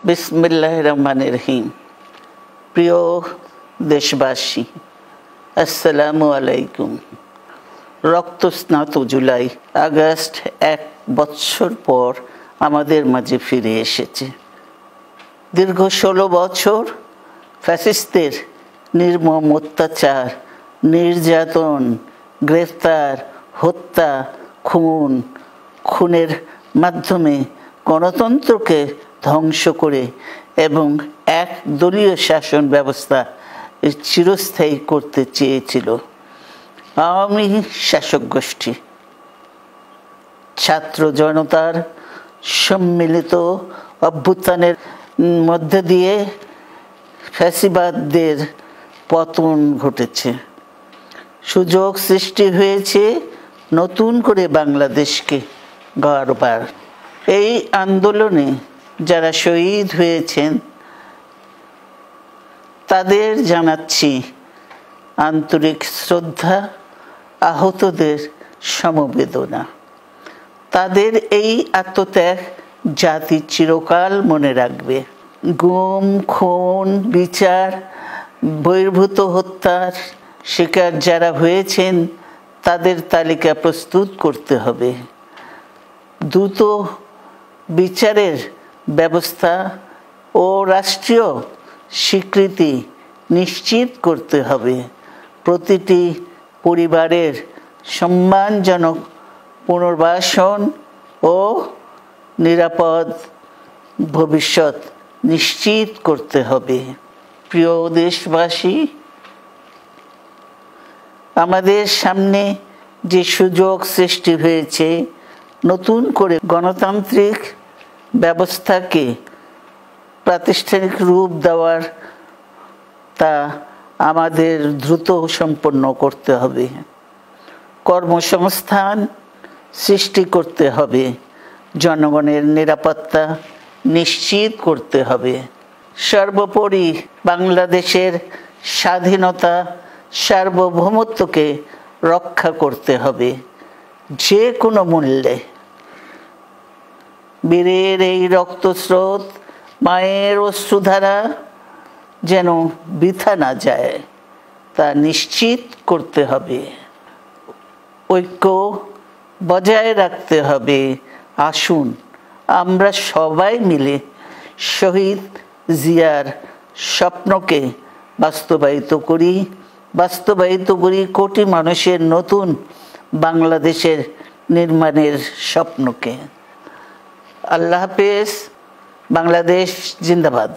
বিসমিল্লাহির রহমানির রহিম। প্রিয় দেশবাসী, আসসালামু আলাইকুম। রক্তস্নাত জুলাই আগস্ট 1 বছর পর আমাদের মাঝে ফিরে এসেছে। দীর্ঘ 16 বছর ফ্যাসিস্টদের নির্মম অত্যাচার, নির্যাতন, গ্রেফতার, হত্যা, খুনের মাধ্যমে গণতন্ত্রকে ধ্বংস করে এবং একদলীয় শাসন ব্যবস্থা চিরস্থায়ী করতে চেয়েছিল আওয়ামী শাসক গোষ্ঠী। ছাত্র জনতার সম্মিলিত অভ্যুত্থানের মধ্যে দিয়ে ফ্যাসিবাদদের পতন ঘটেছে। সুযোগ সৃষ্টি হয়েছে নতুন করে বাংলাদেশকে গড়বার। এই আন্দোলনে যারা শহীদ হয়েছেন তাদের জানাচ্ছি আন্তরিক শ্রদ্ধা, আহতদের সমবেদনা। তাদের এই আত্মত্যাগ জাতি চিরকাল মনে রাখবে। গুম, খুন, বিচার, বহির্ভূত হত্যার শিকার যারা হয়েছেন তাদের তালিকা প্রস্তুত করতে হবে। দ্রুত বিচারের ব্যবস্থা ও রাষ্ট্রীয় স্বীকৃতি নিশ্চিত করতে হবে। প্রতিটি পরিবারের সম্মানজনক পুনর্বাসন ও নিরাপদ ভবিষ্যৎ নিশ্চিত করতে হবে। প্রিয় দেশবাসী, আমাদের সামনে যে সুযোগ সৃষ্টি হয়েছে নতুন করে গণতান্ত্রিক ব্যবস্থাকে প্রাতিষ্ঠানিক রূপ দেওয়ার, তা আমাদের দ্রুত সম্পন্ন করতে হবে। কর্মসংস্থান সৃষ্টি করতে হবে, জনগণের নিরাপত্তা নিশ্চিত করতে হবে। সর্বোপরি বাংলাদেশের স্বাধীনতা, সার্বভৌমত্বকে রক্ষা করতে হবে যে কোনো মূল্যে। বীরের এই রক্তস্রোত, মায়ের অশ্রুধারা যেন বৃথা না যায় তা নিশ্চিত করতে হবে। ঐক্য বজায় রাখতে হবে। আসুন আমরা সবাই মিলে শহীদ জিয়ার স্বপ্নকে বাস্তবায়িত করি কোটি মানুষের নতুন বাংলাদেশের নির্মাণের স্বপ্নকে। আল্লাহ হাফেজ। বাংলাদেশ জিন্দাবাদ।